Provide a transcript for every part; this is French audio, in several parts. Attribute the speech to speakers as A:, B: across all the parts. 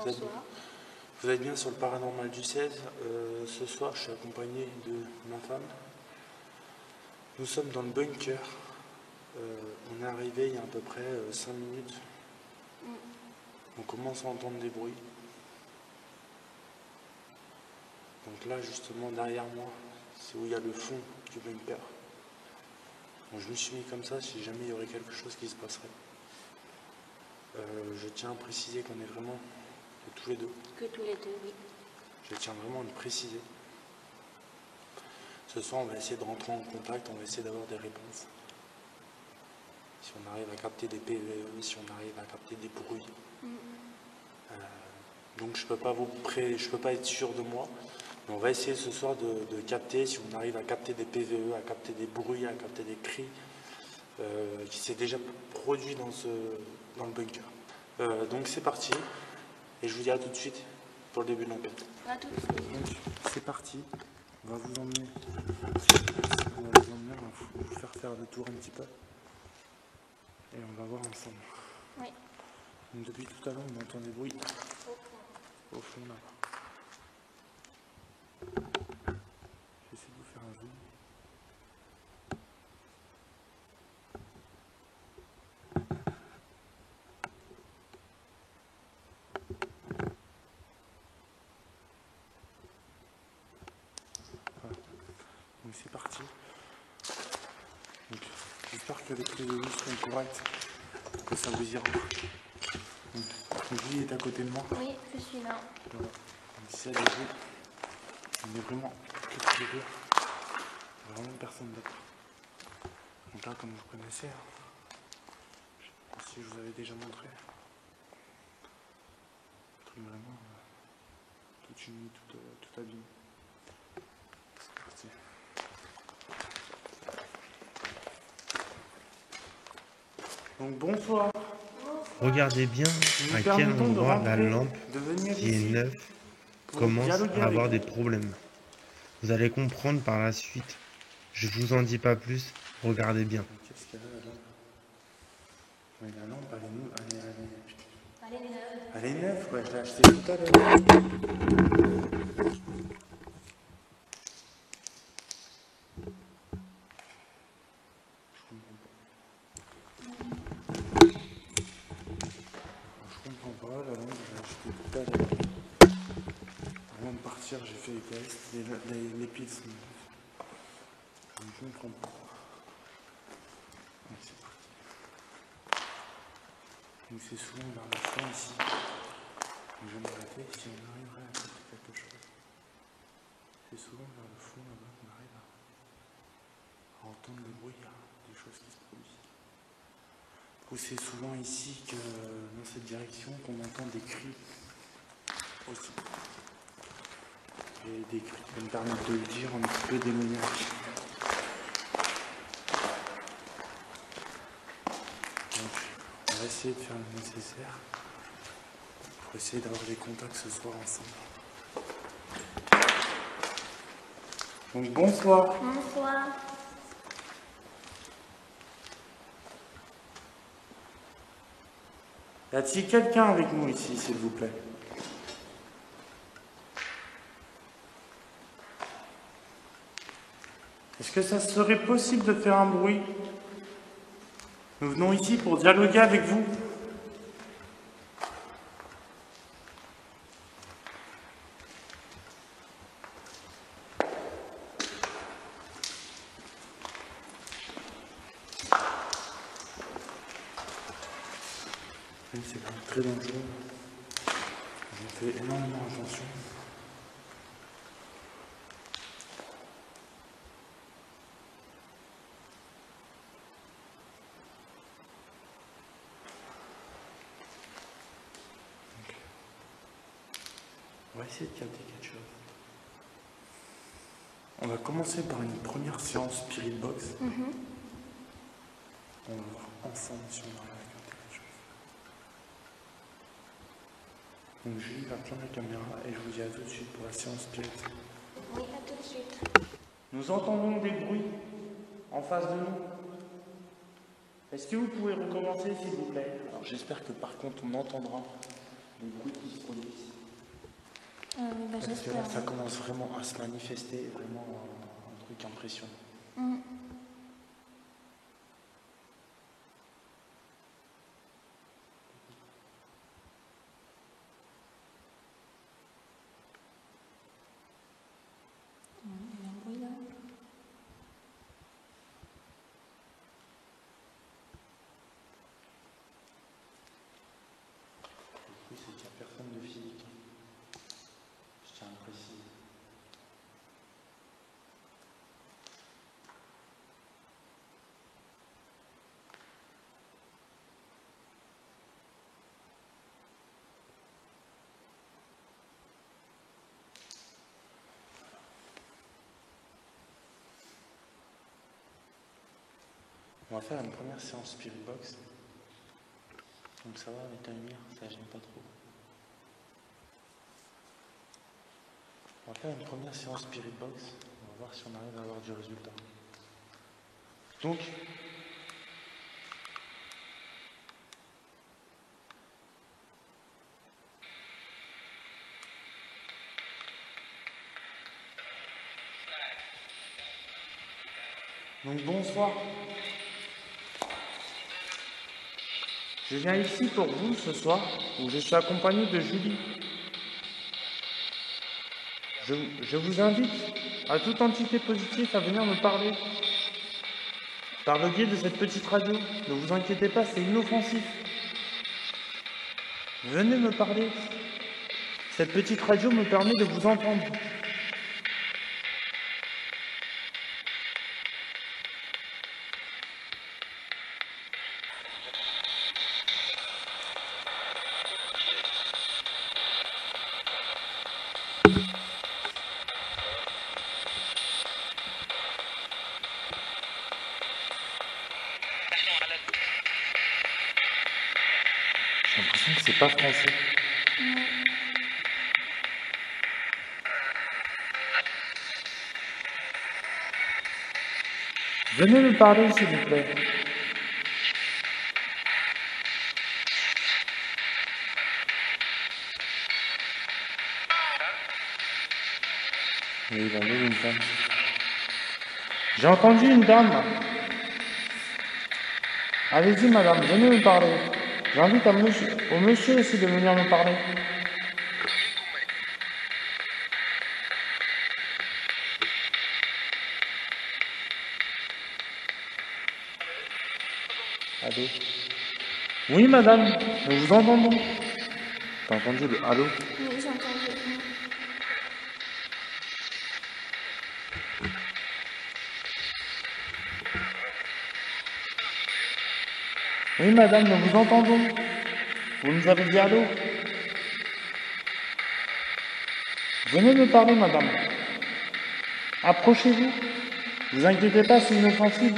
A: Bonsoir.
B: Vous êtes bien sur le paranormal du 16. Ce soir, je suis accompagné de ma femme. Nous sommes dans le bunker. On est arrivé il y a à peu près 5 minutes. On commence à entendre des bruits. Donc là, justement, derrière moi, c'est où il y a le fond du bunker. Donc je me suis mis comme ça si jamais il y aurait quelque chose qui se passerait. Je tiens à préciser qu'on est vraiment que tous les deux.
A: Que tous les deux, oui.
B: Je tiens vraiment à le préciser. Ce soir, on va essayer de rentrer en contact, on va essayer d'avoir des réponses. Si on arrive à capter des PVE, si on arrive à capter des bruits. Donc je peux pas être sûr de moi. Mais on va essayer ce soir de capter, si on arrive à capter des PVE, à capter des bruits, à capter des cris qui s'est déjà produit dans le bunker. Donc c'est parti. Et je vous dis à tout de suite pour le début de l'enquête.
A: À tout de suite.
B: Donc c'est parti. On va vous emmener. On va vous faire faire le tour un petit peu. Et on va voir ensemble.
A: Oui.
B: Donc, depuis tout à l'heure, on entend des bruits. Au fond là. J'essaie de vous faire un zoom. Voilà. Donc c'est parti. J'espère que les clés de vie seront correctes, que ça vous ira. Donc lui est à côté de moi.
A: Oui, je suis là.
B: Voilà. Donc ici, il y a des bruits. On est vraiment que tous les deux. Il n'y a vraiment personne d'autre. Donc là, comme vous connaissez, je sais pas si je vous avais déjà montré. Un truc vraiment toute une nuit, toute abîmée. C'est parti. Donc bonsoir.
C: Regardez bien à quel endroit la lampe qui est neuve commence à avoir des problèmes. Vous allez comprendre par la suite. Je vous en dis pas plus, regardez bien.
B: Qu'est-ce qu'il y a là, la lampe? Oui, la lampe, elle est neuve.
A: Elle est neuve.
B: Elle est neuve, ouais, je l'ai achetée tout à l'heure. Je comprends pas, la lampe, je l'ai achetée tout à l'heure. Avant de partir, j'ai fait les tests, les piles sont neuves. Je ne comprends pas. Donc c'est parti. Donc c'est souvent vers le fond ici. Donc je vais m'arrêter si on arriverait à capter quelque chose. C'est souvent vers le fond là-bas qu'on arrive à entendre le bruit, des choses qui se produisent. Ou c'est souvent ici que dans cette direction qu'on entend des cris aussi. Et des cris qui me permettent de le dire un petit peu démoniaque. Donc on va essayer de faire le nécessaire pour essayer d'avoir des contacts ce soir ensemble. Donc bonsoir.
A: Bonsoir.
B: Y a-t-il quelqu'un avec nous ici, s'il vous plaît? Est-ce que ça serait possible de faire un bruit? Nous venons ici pour dialoguer avec vous. C'est très dangereux. Je fais énormément attention. On va essayer de capter quelque chose. On va commencer par une première séance Spirit Box. On va voir ensemble si on arrive à capter quelque chose. Donc Julie va prendre la caméra et je vous dis à tout de suite pour la séance Spirit.
A: Oui, à tout de suite.
B: Nous entendons des bruits en face de nous. Est-ce que vous pouvez recommencer s'il vous plaît? Alors j'espère que par contre on entendra les bruits qui se produisent.
A: Bah,
B: Parce que là,
A: j'espère.
B: ça commence vraiment à se manifester, vraiment un truc impressionnant.
A: Mm. Il y a un bruit là.
B: Le bruit, c'est qu'il n'y a personne de physique. Je tiens à le préciser. On va faire une première séance Spirit Box. Donc ça va avec la lumière, ça gêne pas trop. On va faire une première séance Spirit Box. On va voir si on arrive à avoir du résultat. Donc, bonsoir. Je viens ici pour vous ce soir, où je suis accompagné de Julie. Je vous invite à toute entité positive à venir me parler. Par le biais de cette petite radio. Ne vous inquiétez pas, c'est inoffensif. Venez me parler. Cette petite radio me permet de vous entendre. J'ai l'impression que c'est pas français. Venez me parler, s'il vous plaît. Oui, il a vu une femme. J'ai entendu une dame. Allez-y, madame, venez me parler. J'invite au monsieur aussi de venir me parler. Allô? Oui, madame, nous vous entendons. T'as entendu le allô?
A: Oui, j'ai entendu.
B: Oui, madame, nous vous entendons. Vous nous avez dit allô? Venez me parler, madame. Approchez-vous. Vous inquiétez pas, c'est inoffensif.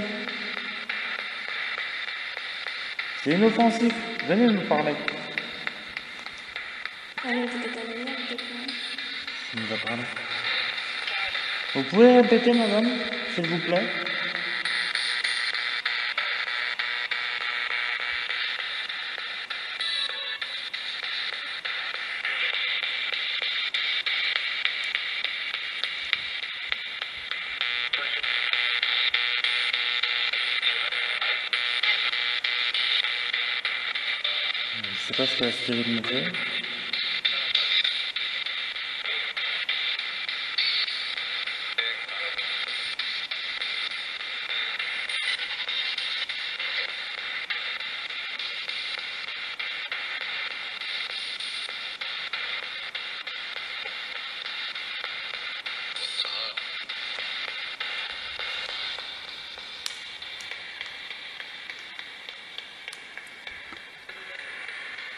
B: C'est inoffensif. Venez me parler.
A: Allez, vous êtes à la lumière, peut-être.
B: Il nous a parlé. Vous pouvez répéter, madame, s'il vous plaît? Je sais pas ce que la spirit me fait.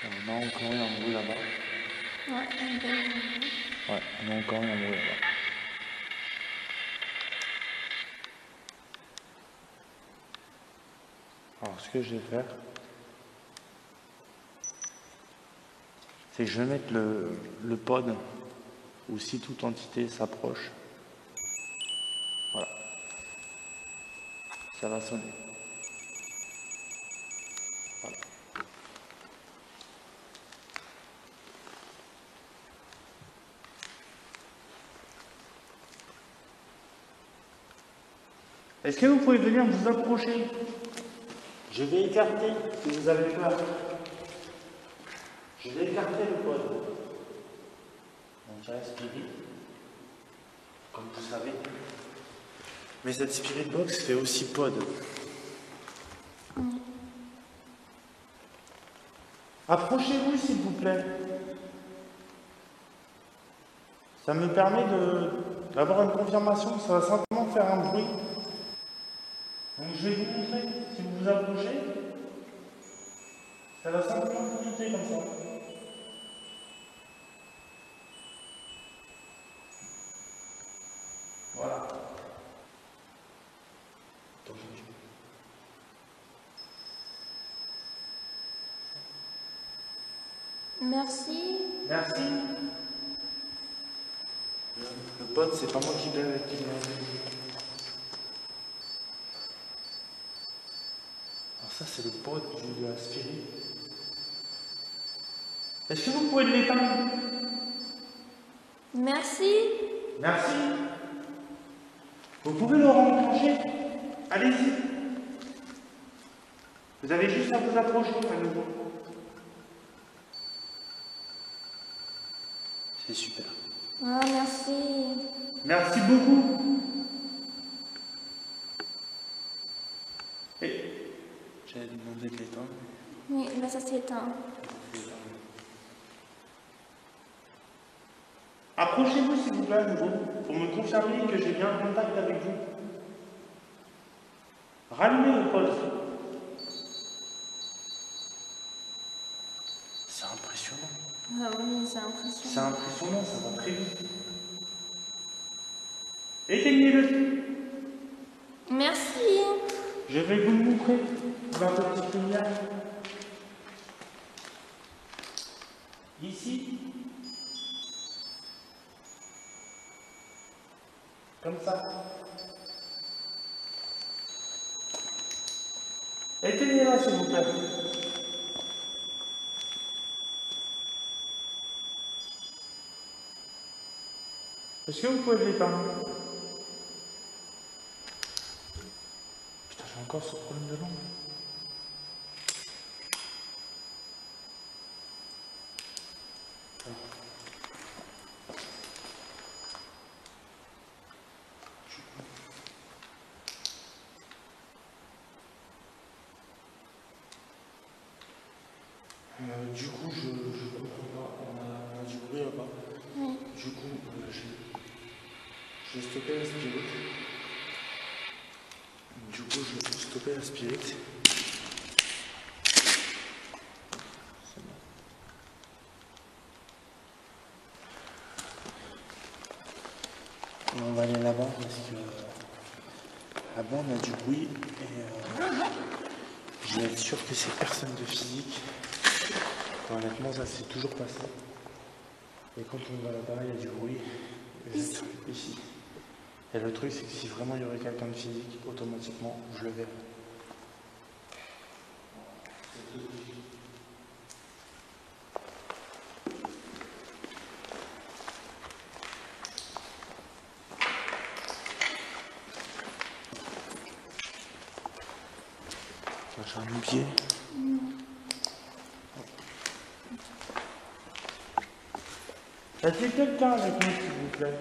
B: On a encore eu un bruit là-bas.
A: Ouais, un peu.
B: Ouais, on a encore eu un bruit là-bas. Alors, ce que je vais faire, c'est que je vais mettre le pod où si toute entité s'approche, voilà, ça va sonner. Voilà. Est-ce que vous pouvez venir vous approcher? Je vais écarter si vous avez peur. Je vais écarter le pod. Donc il reste Spirit, comme vous savez. Mais cette Spirit Box fait aussi pod. Approchez-vous s'il vous plaît. Ça me permet d'avoir une confirmation, ça va simplement faire un bruit. Donc je vais vous montrer, si vous vous approchez, ça va simplement clignoter comme ça. Voilà.
A: Merci.
B: Merci. Le pote, c'est pas moi qui l'ai avec qui. Alors ça, c'est le pote de la Spirit. Est-ce que vous pouvez l'éteindre?
A: Merci.
B: Merci. Vous pouvez le renclencher? Allez-y. Vous avez juste à vous approcher à nouveau. C'est super.
A: Ah, merci.
B: Merci beaucoup. Et j'allais demander de l'éteindre.
A: Oui, là, ça s'éteint.
B: Approchez-vous s'il vous plaît à nouveau pour me confirmer que j'ai bien contact avec vous. Rallumez le poste. C'est impressionnant.
A: Ah oui, c'est impressionnant.
B: C'est impressionnant, ça va très vite. Éteignez-le.
A: Merci.
B: Je vais vous le montrer dans cette petite lumière. Ici. Comme ça. Éteignez-la s'il vous plaît. Est-ce que vous pouvez l'éteindre? Putain, j'ai encore ce problème de langue. Du coup, je comprends pas. On a du bruit là-bas.
A: Oui.
B: Du coup, j'ai stoppé la Spirit. Du coup, je vais stopper la Spirit. C'est bon. On va aller là-bas parce que là-bas on a du bruit et je vais être sûr que c'est personne de physique. Honnêtement, ça s'est toujours passé. Et quand on va là-bas, il y a du bruit. Ici. Et le truc, c'est que si vraiment il y aurait quelqu'un de physique, automatiquement, je le verrai. J'ai un pied. Y a-t-il quelqu'un avec nous, s'il vous plaît?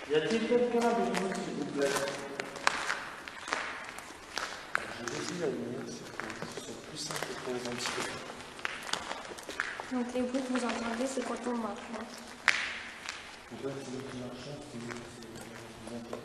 B: Y a-t-il quelqu'un avec nous, s'il vous plaît? Je vais essayer la lumière, c'est plus simple pour les anticiper.
A: Donc les bruits que vous entendez, c'est quand on marche.
B: Donc là, c'est une première chance, c'est vous inquiétez pas.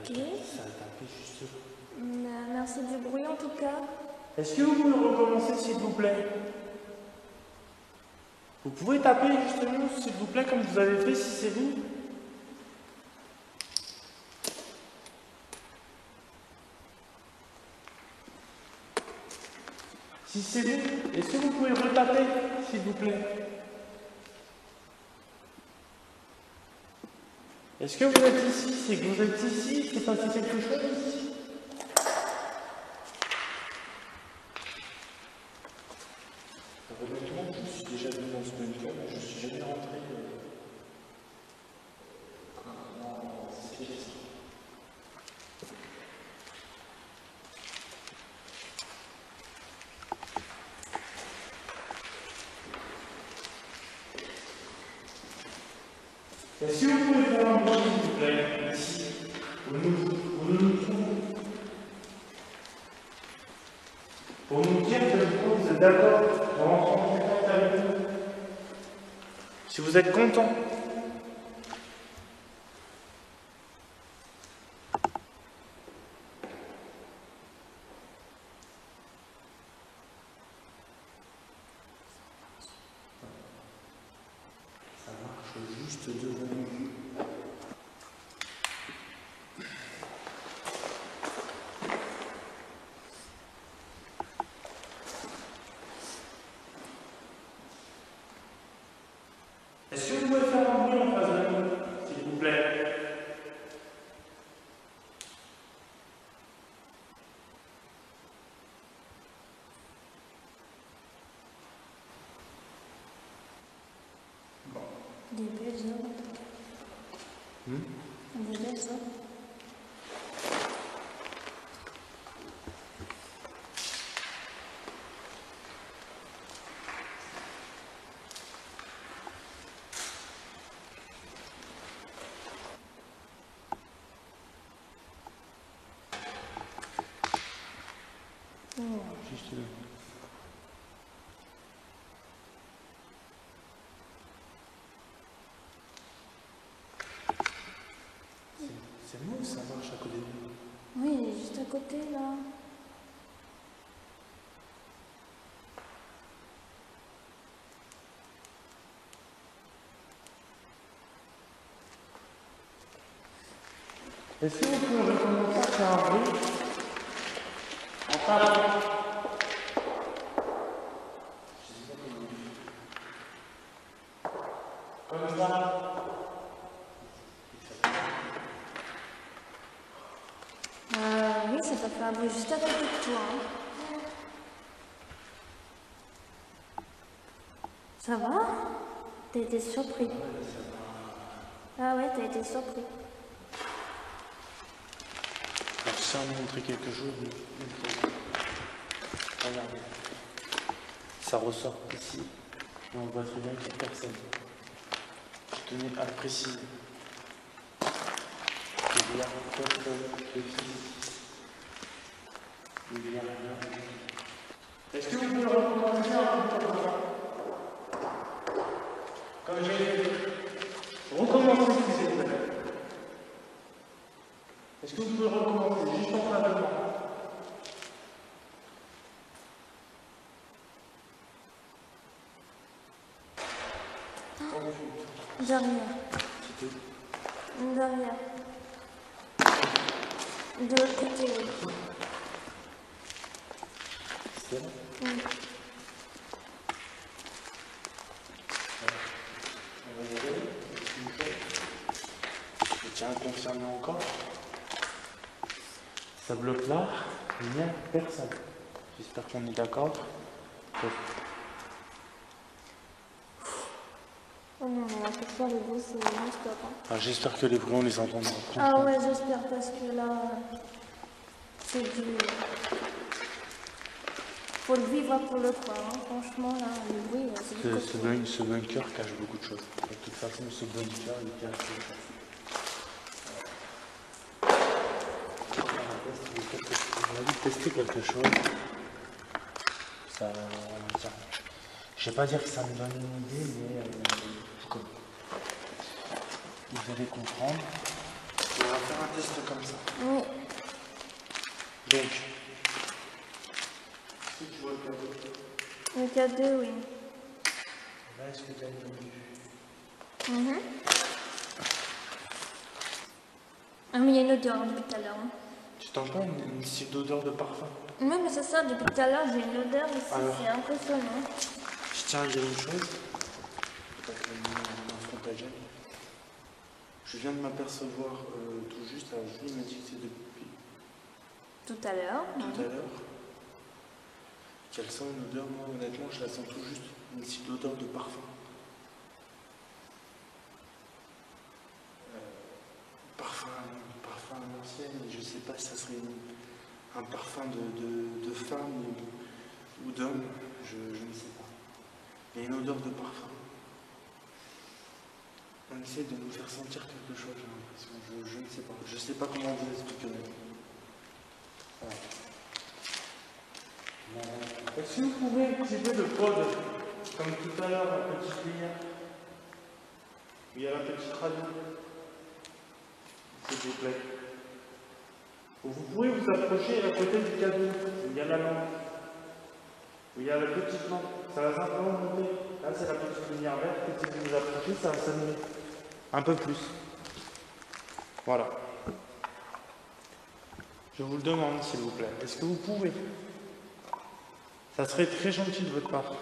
B: J'espère que ça a tapé juste là.
A: Merci du bruit en tout cas.
B: Est-ce que vous pouvez recommencer s'il vous plaît? Vous pouvez taper justement s'il vous plaît comme vous avez fait si c'est vous? Si c'est vous, est-ce que vous pouvez retaper s'il vous plaît? Est-ce que vous êtes ici? C'est que vous êtes ici? C'est passé quelque chose ici? Honnêtement, je suis déjà venu dans ce bunker, mais je suis jamais rentré dans cette pièce. Est-ce que vous pouvez faire un bruit, s'il vous plaît, ici, où nous nous trouvons, pour nous dire que vous êtes d'accord de rentrer en contact avec nous? Si vous êtes content. Ça marche juste devant nous. Est-ce que vous pouvez faire un bruit en face de nous, s'il vous plaît?
A: Des belles heures. Des belles heures.
B: Juste là. C'est moi ou ça marche à côté de nous?
A: Oui, il est juste à côté là.
B: Est-ce que vous pouvez recommencer à faire un bruit? En parlant. Comme ça.
A: Oui, ça t'a fait un bruit juste à côté de toi. Hein. Ça va? T'as été surpris. Ah ouais, t'as été surpris.
B: Alors ça me montrer quelque chose. Regardez. Ça ressort ici. Et on voit très bien qu'il n'y a personne. Je tenais à le préciser. Il y a personne de physique. Il y a rien. Est-ce que vous pouvez recommencer un peu comme ça? Comme j'ai dit. Recommencez s'il vous plaît. Est-ce que vous pouvez recommencer juste en face de moi?
A: Derrière.
B: C'était
A: Derrière. De l'autre côté, oui.
B: là? On va y aller. Je tiens à confirmer encore. Ça bloque là, il n'y a personne. J'espère qu'on est d'accord.
A: Oh non, mais là, pour faire les bruits, c'est non-stop. Hein.
B: Ah, j'espère que les bruits, on les entendra.
A: Ah ouais, j'espère, parce que là, c'est du... Faut le vivre pour le croire, hein. Franchement, là, les bruits, c'est du coton.
B: Ce bunker cache beaucoup de choses. De toute façon, ce bunker, il cache quelque chose. On a envie de tester quelque chose. Je vais pas dire que ça me donne une idée, mais vous allez comprendre. On va faire un test comme ça.
A: Oui.
B: Donc, est-ce que tu vois le cadeau?
A: Le cadeau, oui.
B: Là, est-ce que tu as une vue?
A: Ah, mais il y a une odeur depuis tout à l'heure. Hein.
B: Tu t'entends une style d'odeur de parfum?
A: Oui, mais c'est ça, depuis tout à l'heure, j'ai une odeur ici, c'est impressionnant.
B: Je tiens à dire une chose. Je viens de m'apercevoir tout juste, alors Julie m'a dit que c'est depuis
A: Tout à l'heure.
B: tout à l'heure qu'elle sent une odeur. Moi, honnêtement, je la sens tout juste, une style d'odeur de parfum. Parfum à l'ancienne, je ne sais pas si ça serait un parfum de femme ou d'homme, je ne sais pas. Il y a une odeur de parfum. On essaie de nous faire sentir quelque chose, j'ai l'impression. Je ne sais pas. Je ne sais pas comment vous expliquer. Voilà. Est-ce que vous pouvez activer le pod, comme tout à l'heure, la petite lumière? Où il y a la petite radio. S'il vous plaît. Vous pouvez vous approcher à côté du cadeau, où il y a la lampe. Où il y a la petite lampe. Ça va simplement monter. Là, c'est la petite lumière verte. Et si vous vous approchez, ça va s'allumer. Un peu plus. Voilà. Je vous le demande, s'il vous plaît. Est-ce que vous pouvez? Ça serait très gentil de votre part.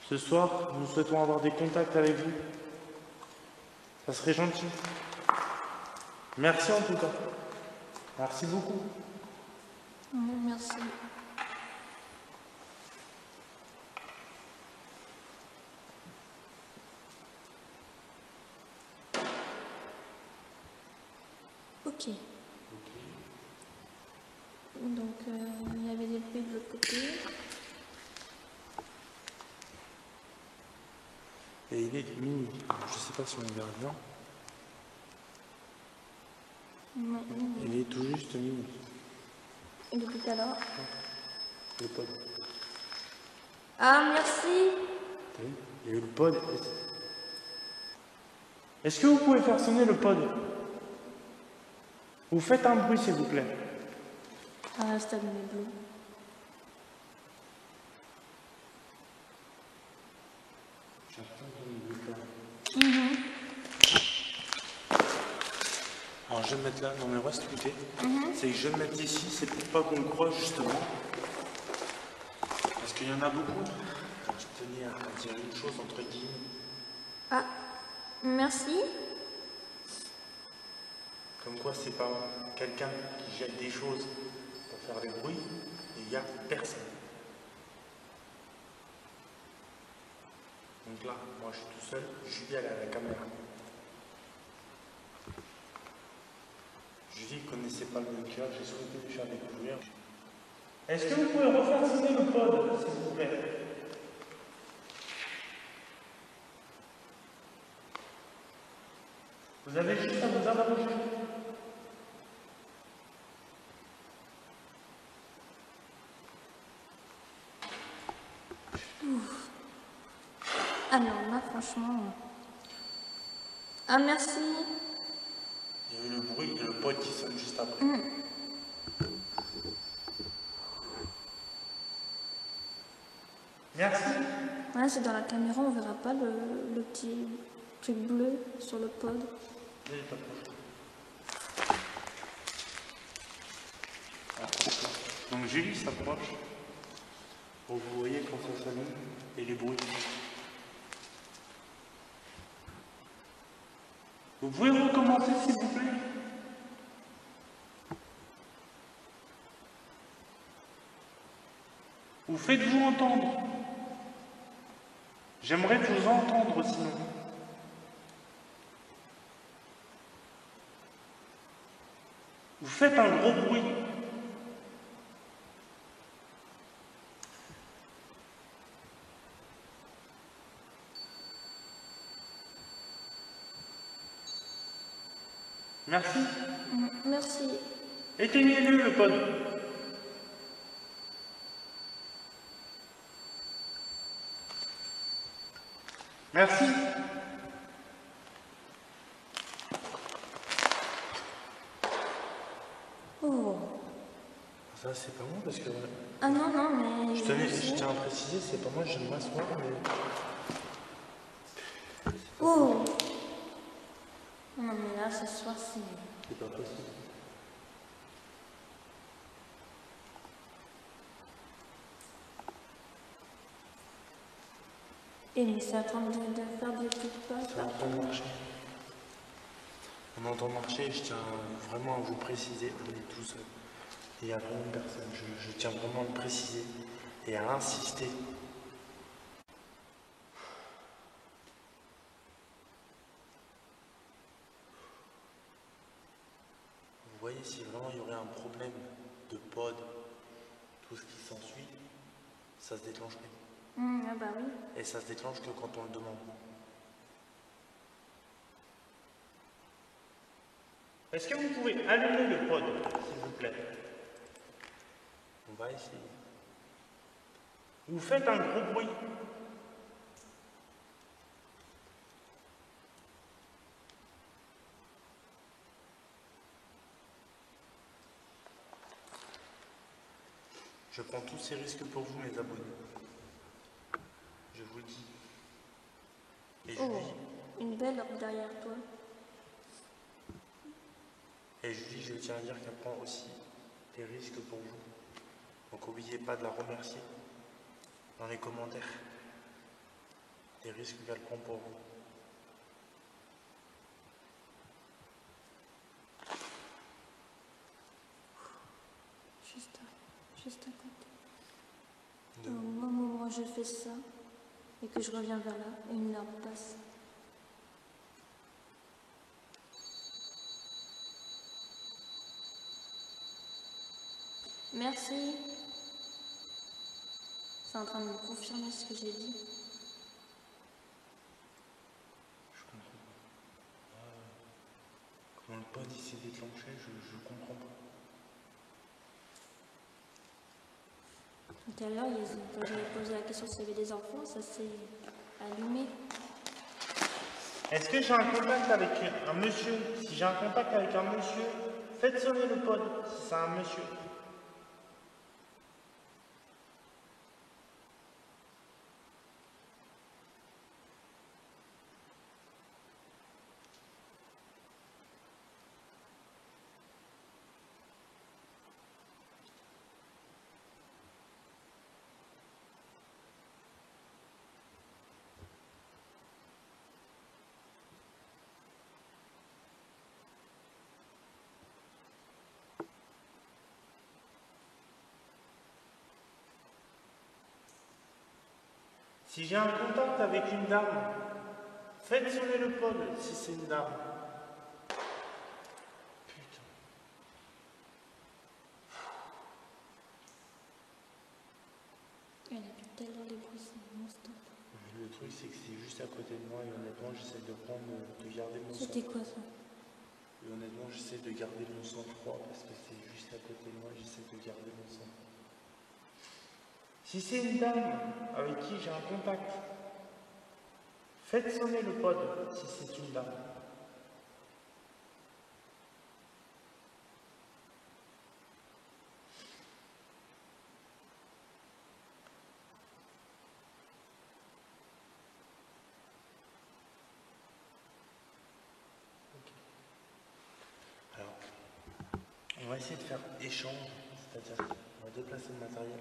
B: Ce soir, nous souhaitons avoir des contacts avec vous. Ça serait gentil. Merci en tout cas. Merci beaucoup.
A: Merci. Ok. Donc, il y avait des bruits de l'autre côté.
B: Et il est minuit. Je ne sais pas si on verra bien. Il est tout juste minuit.
A: Et depuis tout à l'heure.
B: Le pod.
A: Ah, merci.
B: T'as vu? Il y a eu le pod. Est-ce que vous pouvez faire sonner le pod? Vous faites un bruit, s'il vous plaît.
A: Ah, c'est allumé bleu.
B: Alors je vais me mettre là, non mais on va se écouter. C'est que je vais me mettre ici, c'est pour pas qu'on le croie justement. Parce qu'il y en a beaucoup. Alors, je tenais à dire une chose entre guillemets.
A: Ah, merci.
B: Comme quoi c'est pas quelqu'un qui jette des choses pour faire des bruits, et il n'y a personne. Donc là, moi je suis tout seul, Julie elle est à la caméra. Julie ne connaissait pas le bunker, j'ai souhaité lui faire découvrir. Est-ce que vous pouvez refaire sonner le pod, s'il vous plaît? Vous avez juste à vous approcher.
A: Alors là, franchement... Ah, merci.
B: Il y a eu le bruit et le pod qui sonne juste après. Merci.
A: Ouais, c'est dans la caméra, on verra pas le petit truc bleu sur le pod.
B: Allez, t'approches. Donc Julie s'approche pour que vous voyez quand ça s'allume et les bruits. Vous pouvez recommencer s'il vous plaît? Ou faites-vous entendre. J'aimerais vous entendre sinon. Vous faites un gros bruit. Merci.
A: Merci.
B: Éteignez-le, le pod. Merci.
A: Oh.
B: Ça, c'est pas moi parce que...
A: Ah non, non, mais...
B: Je tiens à préciser, c'est pas moi, je viens de m'asseoir, mais...
A: Oh. Non, mais là, ce soir, c'est...
B: C'est pas possible.
A: Mais c'est en train de faire des petites pas.
B: C'est en train de marcher. On entend marcher, je tiens vraiment à vous préciser, on est tout seul. Il y a vraiment personne, je tiens vraiment à le préciser et à insister. Vous voyez, si vraiment il y aurait un problème de pod, tout ce qui s'ensuit, ça se déclencherait.
A: Ah bah oui.
B: Et ça se déclenche que quand on le demande. Est-ce que vous pouvez allumer le pod, s'il vous plaît? On va essayer. Vous faites un gros bruit. Je prends tous ces risques pour vous, mes abonnés. Je vous le dis. Et Julie,
A: une belle robe derrière toi.
B: Et Julie, je tiens à dire qu'elle prend aussi des risques pour vous. Donc n'oubliez pas de la remercier dans les commentaires. Des risques qu'elle prend pour vous.
A: Juste à côté. Au moment où je fais ça, et que je reviens vers là, et une heure passe. Merci. C'est en train de me confirmer ce que j'ai dit.
B: Je comprends pas. Comment le pod s'est déclenché, je comprends pas.
A: Tout à l'heure, quand j'avais posé la question s'il y avait des enfants, ça s'est allumé.
B: Est-ce que j'ai un contact avec un monsieur? Si j'ai un contact avec un monsieur, faites sonner le pod si c'est un monsieur. Si j'ai un contact avec une dame, faites sonner le pod si c'est une dame. Putain.
A: Et depuis tout à l'heure, les bruits, c'est non-stop.
B: Le truc, c'est que c'est juste à côté de moi et honnêtement, j'essaie de garder mon sang.
A: C'était quoi ça?
B: Et honnêtement, j'essaie de garder mon sang-froid parce que c'est juste à côté de moi, j'essaie de garder mon sang. Si c'est une dame avec qui j'ai un contact, faites sonner le pod si c'est une dame. Okay. Alors, on va essayer de faire échange, c'est-à-dire qu'on va déplacer le matériel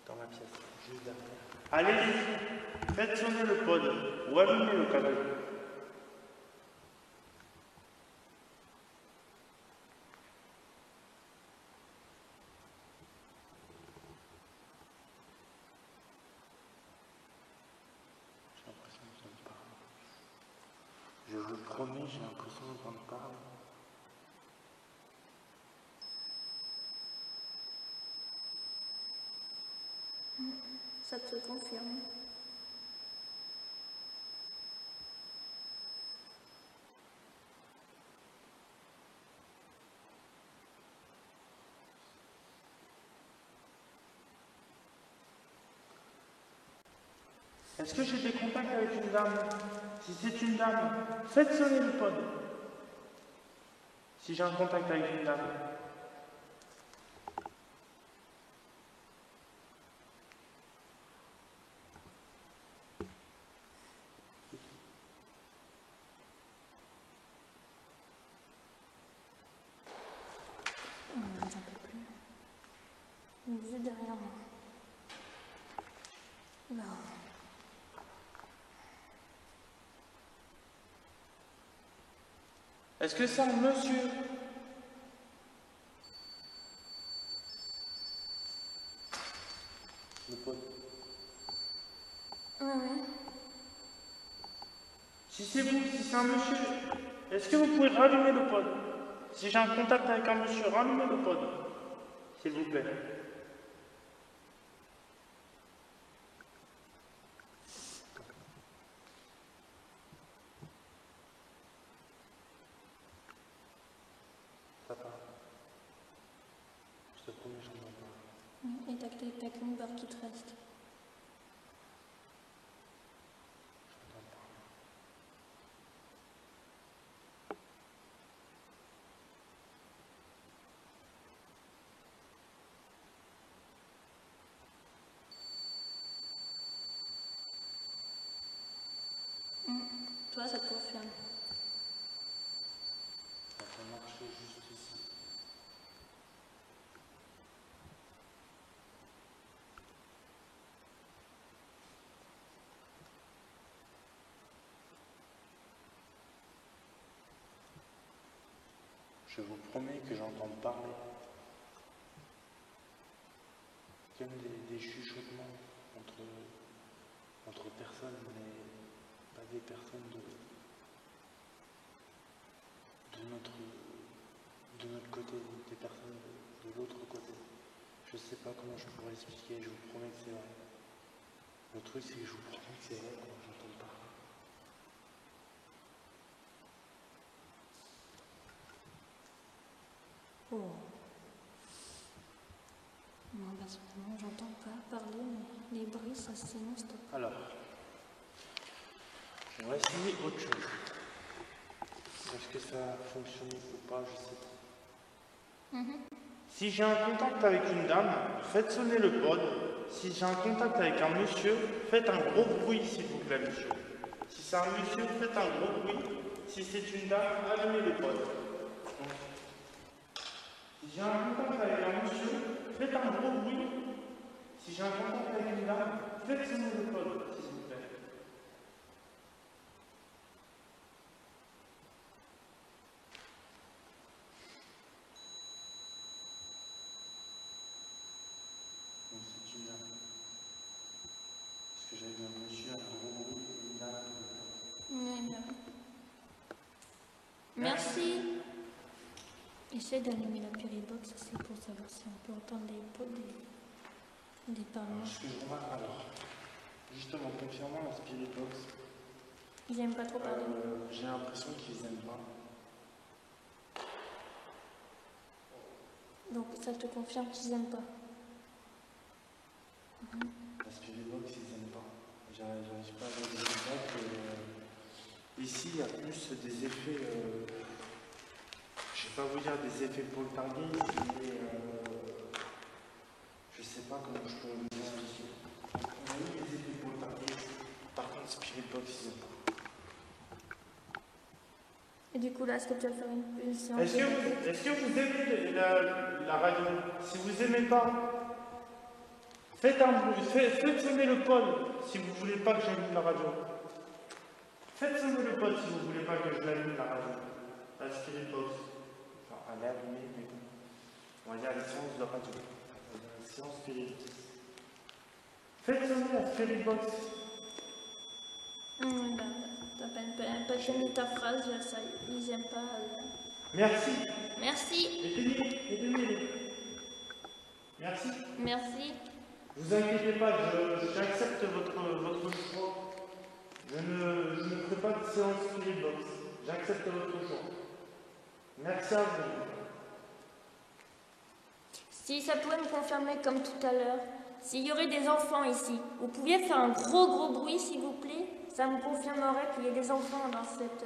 B: dans la pièce, juste derrière. Allez-y, faites sonner le pod ou allumez le canal. promets, j'ai l'impression d'entendre parler.
A: Ça te confirme.
B: Est-ce que j'ai des contacts avec une dame? Si c'est une dame, faites sonner le pod. Si j'ai un contact avec une dame.
A: J'en peux plus. Une vue derrière moi. Non.
B: Est-ce que c'est un monsieur? Le pod.
A: Ouais.
B: Si c'est vous, si c'est un monsieur, est-ce que vous pouvez rallumer le pod? Si j'ai un contact avec un monsieur, rallumez le pod, s'il vous plaît. Papa, je te promets, j'en ai pas.
A: Et t'as qu'une barre qui te reste. Toi, ça te confirme.
B: Ça va marcher juste ici. Je vous promets que j'entends parler. Comme des chuchotements entre personnes, mais pas des personnes de notre côté, des personnes de l'autre côté. Je sais pas comment je pourrais expliquer, je vous promets que c'est vrai. Le truc, c'est que je vous promets que c'est vrai quand j'entends parler.
A: Oh. Moi, personnellement, j'entends pas parler, mais les bruits, ça c'est non-stop.
B: Alors, on va essayer autre chose. Est-ce que ça fonctionne ou pas, je sais pas. Si j'ai un contact avec une dame, faites sonner le pod. Si j'ai un contact avec un monsieur, faites un gros bruit, s'il vous plaît, monsieur. Si c'est un monsieur, faites un gros bruit. Si c'est une dame, allumez le pod. Si j'ai un contact avec un monsieur, faites un gros bruit. Si j'ai un contact avec une dame, faites sonner le pod, s'il vous plaît. Donc c'est une dame. Parce que j'avais un monsieur, un gros bruit, une dame.
A: Ouais, là. Merci. Essaye d'allumer la péribox aussi pour savoir si on peut entendre les pots des parlements.
B: Ce que je remarque alors, justement, confirmant la Spirit Box,
A: Ils aiment pas trop parler.
B: j'ai l'impression qu'ils aiment pas.
A: Donc ça te confirme qu'ils aiment pas.
B: La Spirit Box, ils aiment pas. J'arrive pas à avoir des feedbacks. Ici, il y a plus des effets, je sais pas vous dire des effets poltergeist, mais je sais pas comment je peux vous expliquer. On a eu des effets poltergeist, par contre, Spirit Box, ils aiment pas.
A: Et du coup là, est-ce que tu vas faire une séance?
B: Est-ce que vous aimez la radio? Si vous aimez pas, faites sonner le pod si vous voulez pas que j'allume la radio. Faites sonner le pod si vous voulez pas que je l'allume la radio. La Spirit Box. Enfin, elle est allumée, mais bon. On va dire la séance de radio. La séance Spirit. Faites sonner la Spirit Box.
A: Bah, t'as pas fini ta phrase, ça, ils aiment pas.
B: Merci.
A: Merci.
B: Éteignez-les. Merci.
A: Merci.
B: Vous inquiétez pas, j'accepte votre choix. Je ne ferai pas de séance spirit box. J'accepte votre choix. Merci à vous.
A: Si ça pouvait me confirmer comme tout à l'heure, s'il y aurait des enfants ici, vous pouviez faire un gros bruit s'il vous plaît? Ça me confirmerait qu'il y ait des enfants dans cette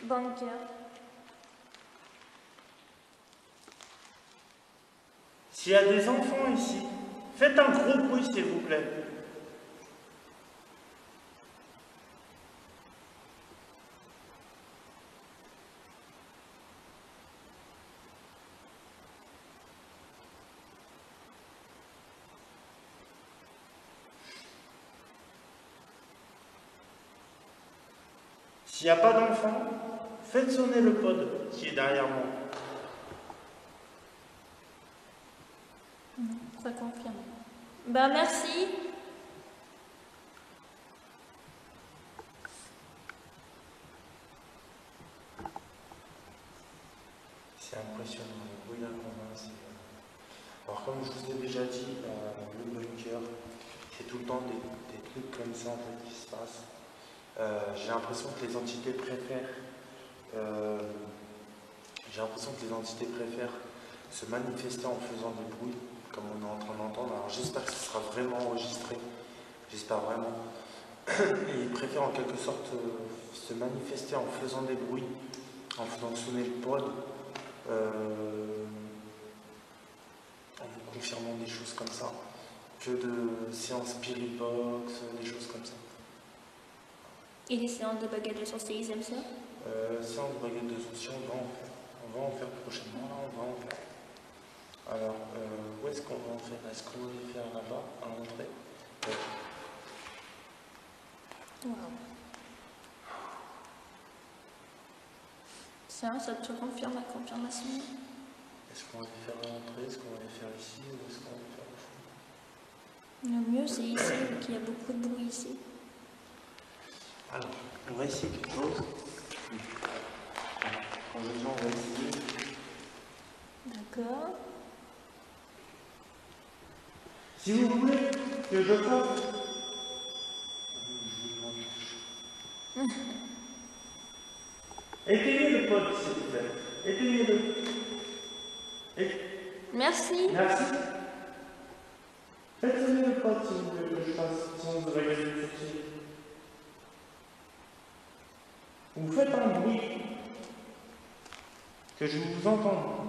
A: bunker.
B: S'il y a des enfants ici, faites un gros bruit s'il vous plaît. S'il n'y a pas d'enfants, faites sonner le pod qui est derrière moi.
A: Ça confirme. Ben merci.
B: C'est impressionnant, le bruit d'un commun. Alors comme je vous ai déjà dit, le bunker, c'est tout le temps des trucs comme ça en fait qui se passent. J'ai l'impression que les entités préfèrent se manifester en faisant des bruits comme on est en train d'entendre. Alors j'espère que ce sera vraiment enregistré, j'espère vraiment. Et ils préfèrent en quelque sorte se manifester en faisant des bruits, en faisant sonner le pod, en vous confirmant des choses comme ça, que de séances spirit box, des choses comme ça.
A: Et les séances de baguettes de sorcier, ils aiment ça?
B: Séance de baguettes de sorcier, on va en faire prochainement, on va en faire. Alors, où est-ce qu'on va en faire? Est-ce qu'on va les faire là-bas, à l'entrée?
A: Wow. Ça te confirme la confirmation?
B: Est-ce qu'on va les faire à l'entrée? Est-ce qu'on va les faire ici? Ou est-ce qu'on va les faire au fond?
A: Le mieux, c'est ici, vu qu'il y a beaucoup de bruit ici.
B: Alors, on va essayer quelque chose. Quand je dis on va essayer.
A: D'accord.
B: Si vous voulez que je fasse. Éteignez le pod, s'il vous plaît. Éteignez-le.
A: Merci.
B: Merci. Faites sonner le pod, s'il vous plaît, que je fasse séance de baguettes de sorcier. Vous faites un bruit que je vous entende.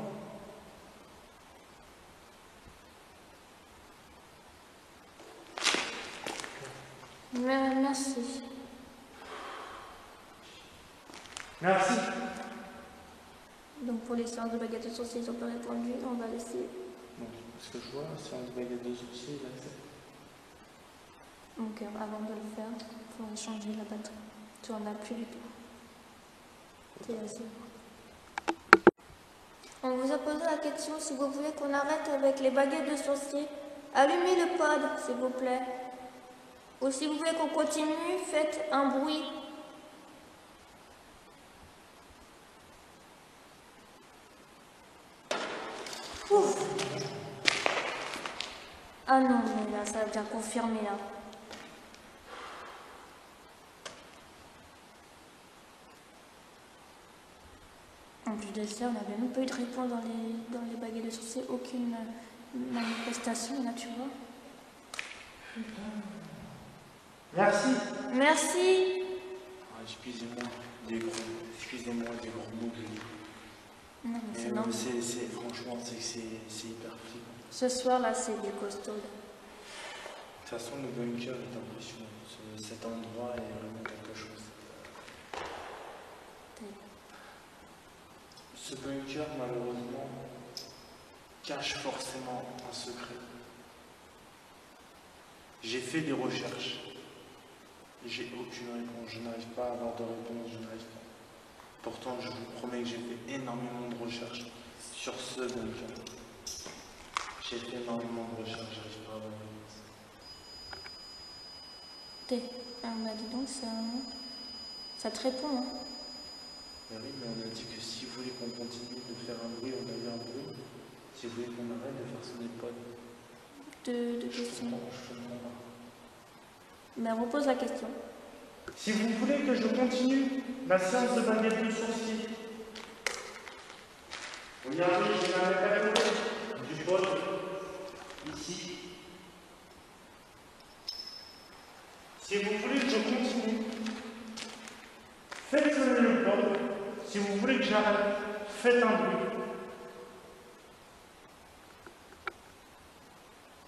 A: Merci.
B: Merci.
A: Donc pour les séances de baguettes de sorcier, ils ont pas répondu, on va laisser.
B: Bon, ce que je vois, séance de baguettes de sorcier, il accepte.
A: Donc avant de le faire, il faut changer la batterie. Tu en as plus du tout. C'est assez. On vous a posé la question si vous voulez qu'on arrête avec les baguettes de sorcier. Allumez le pod, s'il vous plaît. Ou si vous voulez qu'on continue, faites un bruit. Ouf. Ah non, mais là, ça a bien confirmé, là. En plus de ça, on n'avait même pas eu de réponse dans les baguettes de sorcier, aucune manifestation, là, tu vois.
B: Merci.
A: Merci.
B: Ah, excusez-moi des gros mots que je dis.
A: Non, mais c'est normal.
B: Franchement, c'est hyper flippant.
A: Ce soir, là, c'est du costaud.
B: De toute façon, le bunker est impressionnant. Cet endroit est vraiment quelque chose. Ce bunker, malheureusement, cache forcément un secret. J'ai fait des recherches. J'ai aucune réponse. Je n'arrive pas à avoir de réponse. Je n'arrive pas. Pourtant, je vous promets que j'ai fait énormément de recherches sur ce bunker. J'ai fait énormément de recherches. J'arrive pas à avoir de réponse.
A: Ah bah dis donc, Ça te répond, hein?
B: Ben oui, mais on a dit que si vous voulez qu'on continue de faire un bruit, on a eu un bruit. Si vous voulez qu'on arrête de faire sonner le pod.
A: De questions.
B: Je comprends pas.
A: Mais repose la question.
B: Si vous voulez que je continue la séance de baguette de sourcil, regardez, je vais mettre à côté du pod, ici. Si vous voulez que je continue, faites sonner le pod. Si vous voulez que j'arrête, faites un bruit.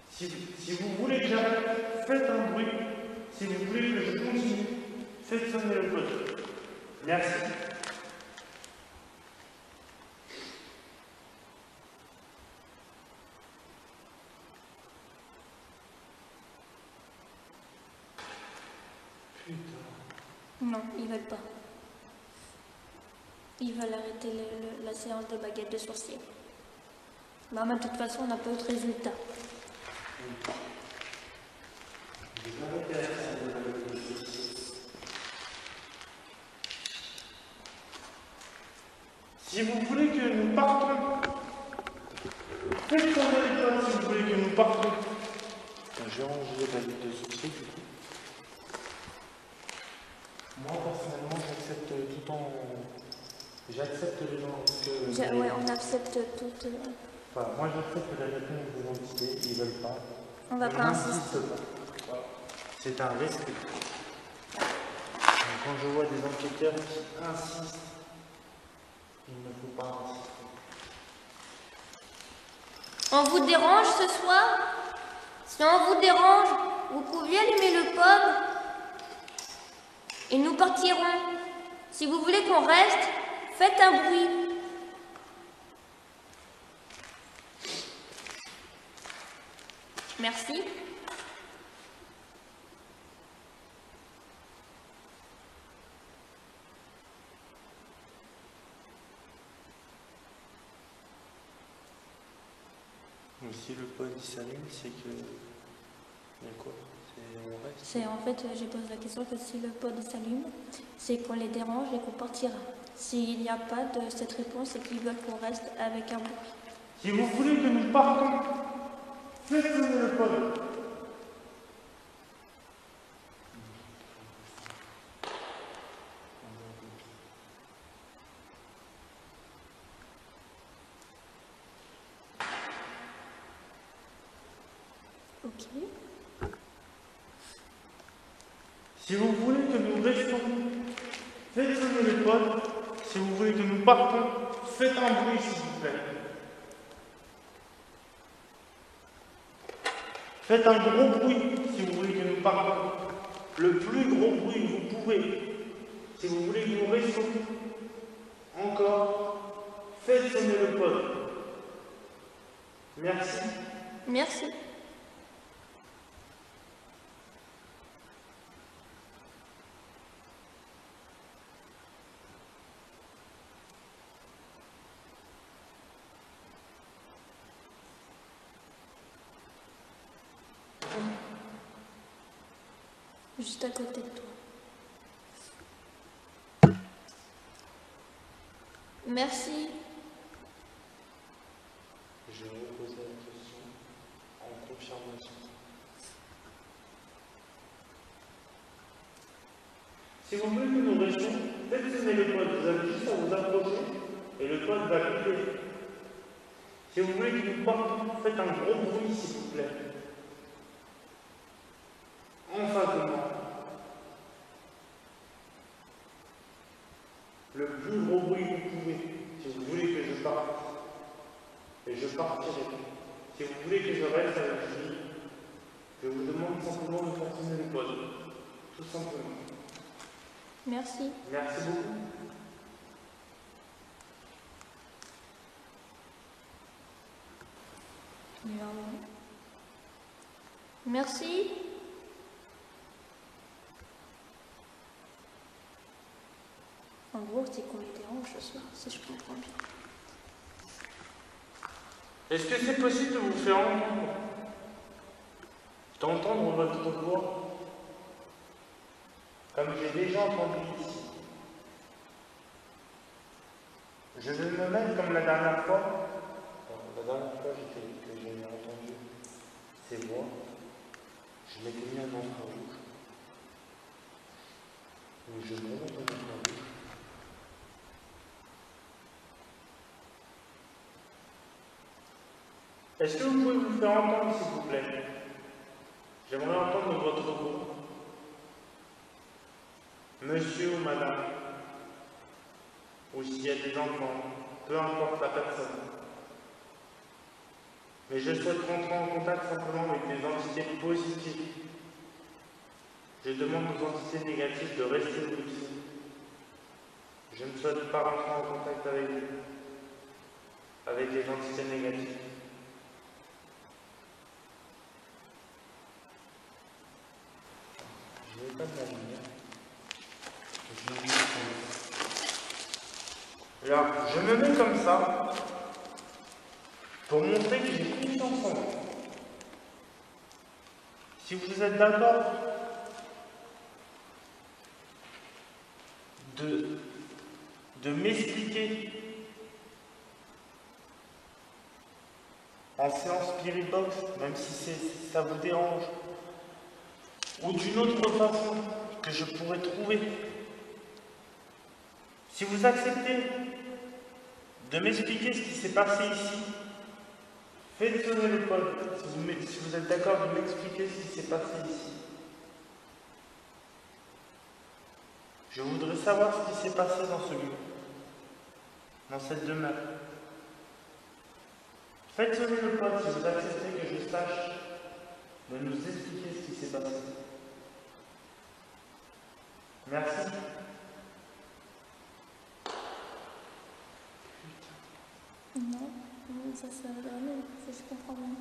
B: Si vous voulez que j'arrête, faites un bruit. Si vous voulez que je continue, faites sonner le pod. Merci. Putain.
A: Non, ils veulent pas. Ils veulent arrêter la séance de baguette de sourcil. Bah, mais de toute façon, on n'a pas eu de résultat.
B: Si vous voulez que nous partons, faites sonner les pods si vous voulez que nous partons. J'ai rangé les baguettes de sourcil du coup. Moi personnellement j'accepte tout en... J'accepte les gens que...
A: Ouais, on accepte toutes.
B: Enfin, moi j'accepte la réponse des entités, ils veulent pas.
A: On va pas insister.
B: Pas. C'est un risque. Quand je vois des enquêteurs qui insistent, il ne faut pas insister.
A: On vous dérange ce soir? Si on vous dérange, vous pouviez allumer le pod et nous partirons. Si vous voulez qu'on reste, faites un bruit. Merci.
B: Si le pod s'allume, c'est que... Il y a quoi? On reste?
A: C'est en fait, j'ai posé la question que si le pod s'allume, c'est qu'on les dérange et qu'on partira. S'il n'y a pas de cette réponse, c'est qu'ils veulent qu'on reste avec un bruit.
B: Si vous voulez que nous partons, faites sonner le pod.
A: Ok.
B: Si vous voulez que nous restons, faites sonner le pod. Si vous voulez que nous partons, faites un bruit s'il vous plaît. Faites un gros bruit si vous voulez que nous partons. Le plus gros bruit que vous pouvez. Si vous voulez que nous restons, encore, faites sonner le pod. Merci.
A: Merci. Juste à côté de toi. Merci.
B: Je vais reposer la question en confirmation. Si vous voulez que nous restions, faites sonner le pod. Vous avez juste à vous approcher et le pod va couper. Si vous voulez que nous partons, faites un gros bruit s'il vous plaît. En face de moi. Le plus gros bruit que vous pouvez, si vous voulez que je parte. Et je partirai. Si vous voulez que je reste avec lui, je vous demande simplement de faire sonner le pod. Tout simplement.
A: Merci.
B: Merci beaucoup.
A: Merci. En gros, c'est qu'on les dérange ce soir, si je comprends bien.
B: Est-ce que c'est possible de vous faire entendre? D'entendre votre voix comme j'ai déjà entendu ici. Je vais me mettre comme la dernière fois. La dernière fois que j'ai entendu ces voix, je m'étais mis un infrarouge. Donc je me remonte un infrarouge. Est-ce que vous pouvez vous faire entendre, s'il vous plaît? J'aimerais entendre votre voix. Monsieur ou madame, ou s'il y a des enfants, peu importe la personne. Mais je souhaite rentrer en contact simplement avec des entités positives. Je demande aux entités négatives de rester ici. Je ne souhaite pas rentrer en contact avec vous, avec les entités négatives. Je n'ai pas de la lumière. Alors, je me mets comme ça pour montrer que j'ai confiance en vous. Si vous êtes d'accord de m'expliquer en séance Spirit Box, même si ça vous dérange, ou d'une autre façon que je pourrais trouver. Si vous acceptez de m'expliquer ce qui s'est passé ici, faites sonner le code. Si vous êtes d'accord de m'expliquer ce qui s'est passé ici. Je voudrais savoir ce qui s'est passé dans ce lieu, dans cette demeure. Faites sonner le code si vous acceptez que je sache de nous expliquer ce qui s'est passé. Merci.
A: Non, ça va aller, je comprends bien.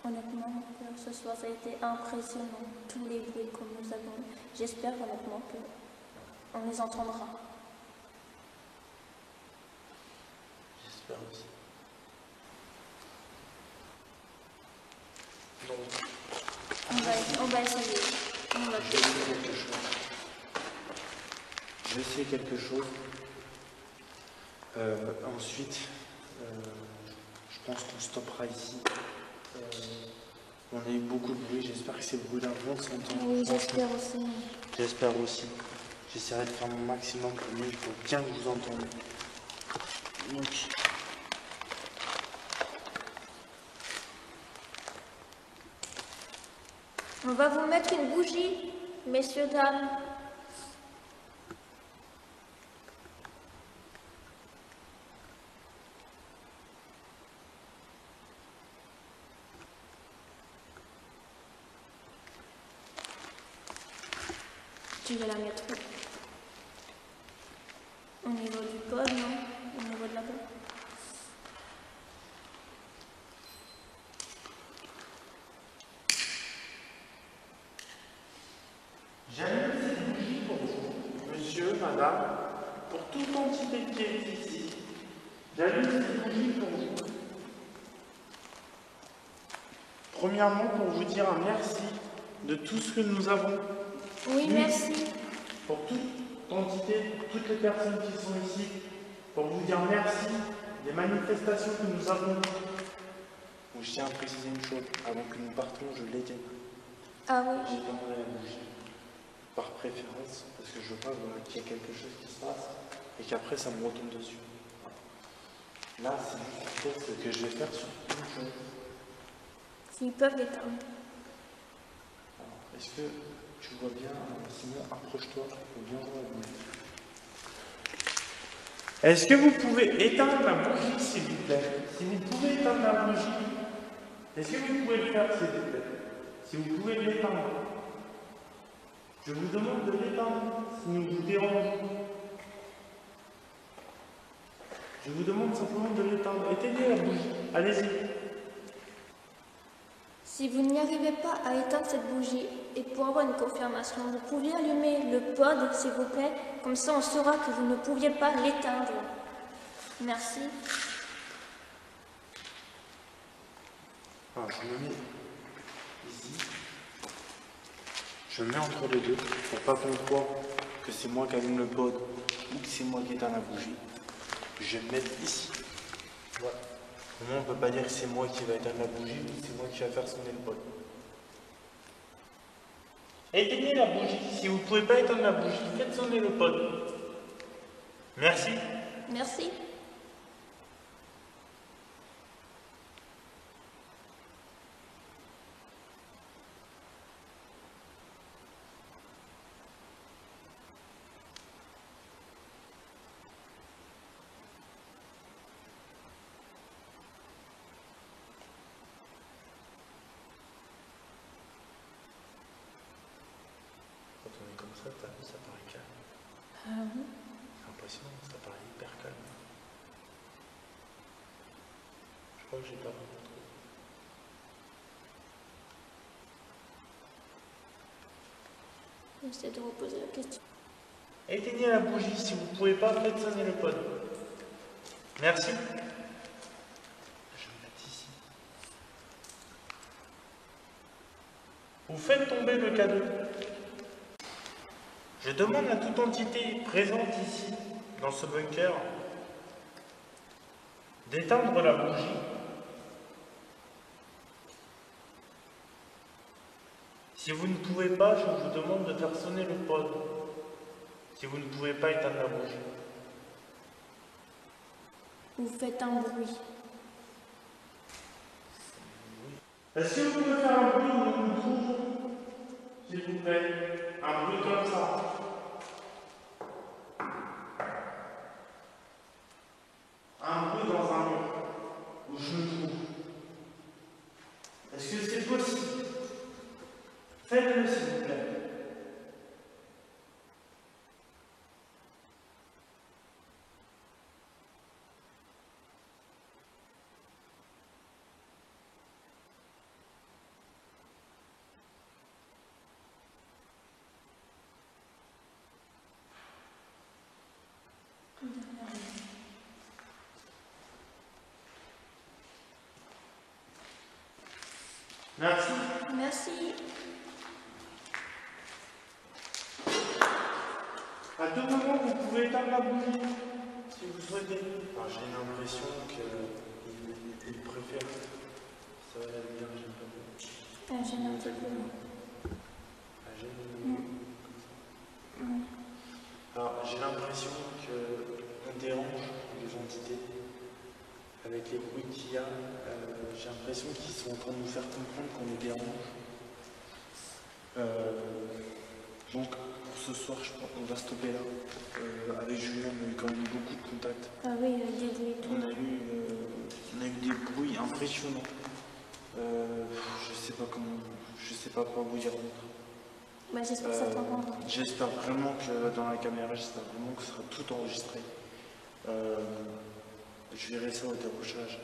A: Honnêtement, ce soir, ça a été impressionnant, tous les bruits que nous avons. J'espère honnêtement qu'on les entendra.
B: J'espère aussi. Donc,
A: on va essayer.
B: Je vais essayer quelque chose. Ensuite, je pense qu'on stoppera ici. On a eu beaucoup de bruit, j'espère que ces bruits-là vont s'entendre.
A: Oui, j'espère aussi.
B: J'espère aussi. J'essaierai de faire mon maximum pour mieux, pour bien que vous entendiez. Donc,
A: on va vous mettre une bougie, messieurs, dames. Tu vas la mettre où? Au niveau du pod, non? Au niveau de la pod?
B: j'allume cette bougie pour vous, monsieur, madame, pour toute entité qui est ici. J'allume cette bougie pour vous. Premièrement, pour vous dire un merci de tout ce que nous avons.
A: Oui, merci.
B: Pour toute entité, toutes les personnes qui sont ici, pour vous dire merci des manifestations que nous avons. Donc, je tiens à préciser une chose, avant que nous partions, je l'éteigne.
A: Ah oui.
B: J'ai demandé la bougie, par préférence, parce que je veux pas qu'il y ait quelque chose qui se passe et qu'après ça me retombe dessus. Là, c'est juste ce que je vais faire sur une chose.
A: S'ils peuvent l'éteindre.
B: Est-ce que tu vois bien, Simon, approche-toi, faut bien voir la bougie. Est-ce que vous pouvez éteindre la bougie, s'il vous plaît? Si vous pouvez éteindre la bougie, est-ce que vous pouvez le faire, s'il vous plaît? Si vous pouvez l'éteindre. Je vous demande de l'éteindre, si nous vous dérangeons. Je vous demande simplement de l'éteindre. Éteignez la bougie, allez-y.
A: Si vous n'y arrivez pas à éteindre cette bougie, et pour avoir une confirmation, vous pouviez allumer le pod, s'il vous plaît, comme ça on saura que vous ne pouviez pas l'éteindre. Merci.
B: Alors, je me mets ici. Je me mets entre les deux pour pas qu'on croie que c'est moi qui allume le pod ou que c'est moi qui éteins la bougie. Je vais me mettre ici. Voilà. Au moins, on peut pas dire que c'est moi qui va éteindre la bougie ou que c'est moi qui va faire sonner le pod. Éteignez la bougie. Si vous ne pouvez pas éteindre la bougie, faites sonner le pod. Merci.
A: Merci.
B: Quand on est comme ça, t'as vu, ça paraît calme.
A: Oui.
B: C'est impressionnant, ça paraît hyper calme. Je crois que j'ai pas vraiment trop.
A: J'essaie de reposer la question.
B: Éteignez la bougie, si vous ne pouvez pas, faites sonner le pod. Merci. Je vais me mettre ici. Vous faites tomber le cadeau. Je demande à toute entité présente ici, dans ce bunker, d'éteindre la bougie. Si vous ne pouvez pas, je vous demande de faire sonner le pod. Si vous ne pouvez pas éteindre la bougie.
A: Vous faites un bruit.
B: Est-ce que vous pouvez faire un bruit où on nous trouve, s'il vous plaît? Un bruit comme ça. Un bruit dans un mur où je me trouve. Est-ce que c'est possible? Faites-le, s'il vous plaît. Merci.
A: Merci.
B: À tout moment, vous pouvez éteindre la bougie, si vous souhaitez. Enfin, j'ai l'impression qu'il préfère. Ça va la lumière, j'aime pas beaucoup.
A: J'ai un petit peu.
B: Alors, j'ai l'impression qu'on dérange les entités avec les bruits qu'il y a. J'ai l'impression qu'ils sont en train de nous faire comprendre qu'on les dérange. Donc, pour ce soir, je pense qu'on va stopper là. Avec Julien, on a eu quand même beaucoup de contacts.
A: Ah oui, des bruits et tout.
B: On a eu des bruits impressionnants. Je sais pas quoi vous dire d'autre.
A: Bah, j'espère que ça t'entendra.
B: J'espère vraiment que dans la caméra, j'espère vraiment que ce sera tout enregistré. Je verrai ça au dérochage.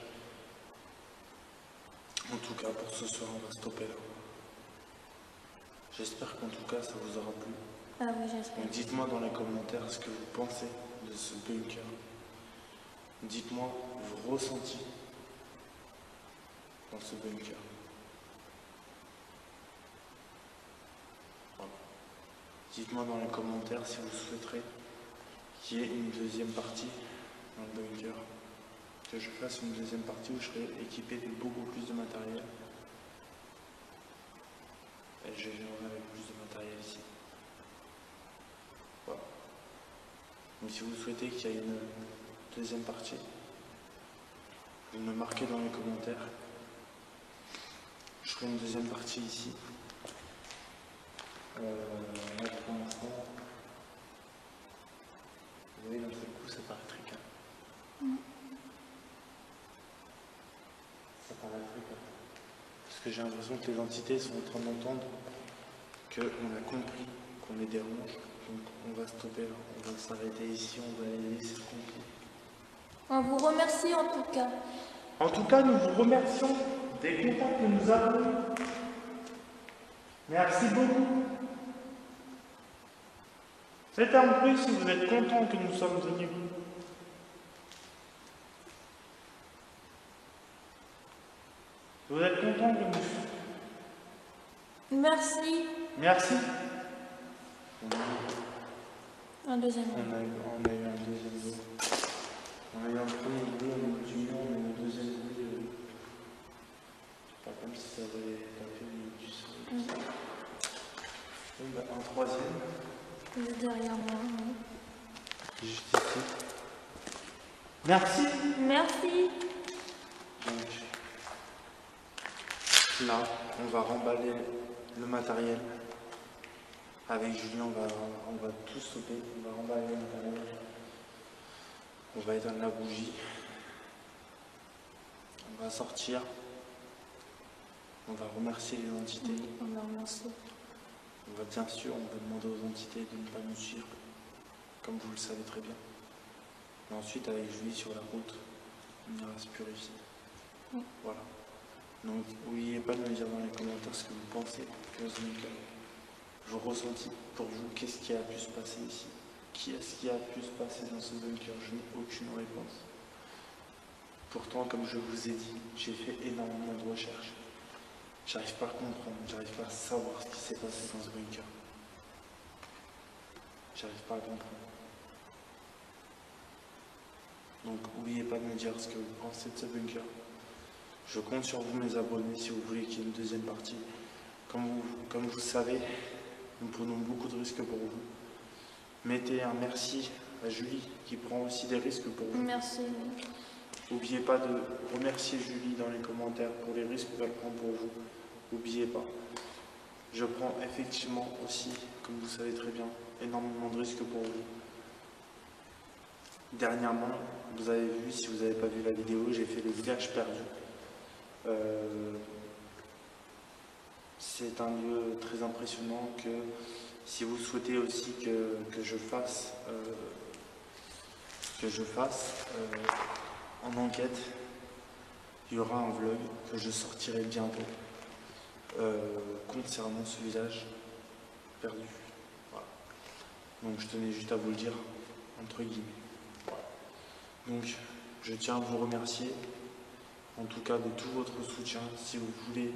B: En tout cas, pour ce soir, on va stopper là. J'espère qu'en tout cas, ça vous aura plu.
A: Ah oui, j'espère.
B: Donc dites-moi dans les commentaires ce que vous pensez de ce bunker. Dites-moi vos ressentis dans ce bunker. Voilà. Dites-moi dans les commentaires si vous souhaiterez qu'il y ait une deuxième partie dans le bunker. Que je fasse une deuxième partie où je serai équipé de beaucoup plus de matériel. Et je viendrai avec plus de matériel ici. Voilà. Donc si vous souhaitez qu'il y ait une deuxième partie, vous me marquez dans les commentaires. Je ferai une deuxième partie ici. Là pour l'instant, vous voyez d'un seul coup ça paraît très calme. Ça paraît très calme. Parce que j'ai l'impression que les entités sont en train d'entendre qu'on a compris qu'on les dérange. Donc on va stopper là, on va s'arrêter ici, on va les laisser tranquilles.
A: On vous remercie en tout cas.
B: En tout cas, nous vous remercions des contacts que nous avons. Merci beaucoup. Faites un bruit si vous êtes content que nous sommes venus. Vous êtes content que nous...
A: Merci.
B: Merci.
A: Un deuxième.
B: On a eu un deuxième bruit. On a eu un premier bruit au niveau du mur, mais le deuxième bruit, c'est pas comme si ça avait pas fait du son. Bon, bah, un troisième.
A: Juste derrière moi. Oui.
B: Juste ici. Merci.
A: Merci.
B: Donc, là, on va remballer le matériel. Avec Julien, on va tout stopper. On va remballer le matériel. On va éteindre la bougie. On va sortir. On va remercier les entités.
A: On va remercier.
B: On va bien sûr, on va demander aux entités de ne pas nous suivre, comme vous le savez très bien. Et ensuite, avec Julie sur la route, on ira se purifier. Voilà. Donc, n'oubliez pas de me dire dans les commentaires ce que vous pensez de ce bunker. Vos ressentis pour vous, qu'est-ce qui a pu se passer ici? Qui est-ce qui a pu se passer dans ce bunker? Je n'ai aucune réponse. Pourtant, comme je vous ai dit, j'ai fait énormément de recherches. J'arrive pas à comprendre, j'arrive pas à savoir ce qui s'est passé dans ce bunker. J'arrive pas à comprendre. Donc, n'oubliez pas de me dire ce que vous pensez de ce bunker. Je compte sur vous, mes abonnés, si vous voulez qu'il y ait une deuxième partie. Comme vous savez, nous prenons beaucoup de risques pour vous. Mettez un merci à Julie, qui prend aussi des risques pour vous.
A: Merci.
B: N'oubliez pas de remercier Julie dans les commentaires pour les risques qu'elle prend pour vous. N'oubliez pas. Je prends effectivement aussi, comme vous savez très bien, énormément de risques pour vous. Dernièrement, vous avez vu, si vous n'avez pas vu la vidéo, j'ai fait le village perdu. C'est un lieu très impressionnant que si vous souhaitez aussi que je fasse en enquête, il y aura un vlog que je sortirai bientôt concernant ce village perdu. Voilà. Donc je tenais juste à vous le dire, entre guillemets. Voilà. Donc je tiens à vous remercier, en tout cas de tout votre soutien. Si vous voulez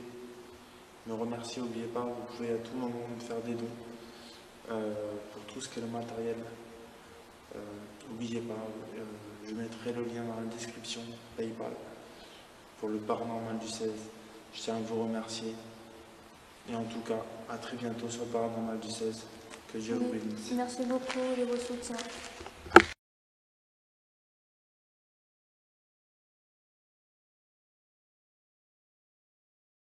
B: me remercier, n'oubliez pas, vous pouvez à tout moment me faire des dons pour tout ce qui est le matériel. N'oubliez pas, je mettrai le lien dans la description, PayPal, pour le Paranormal du 16. Je tiens à vous remercier. Et en tout cas, à très bientôt sur le Paranormal du 16. Que Dieu vous bénisse.
A: Merci beaucoup de vos soutiens.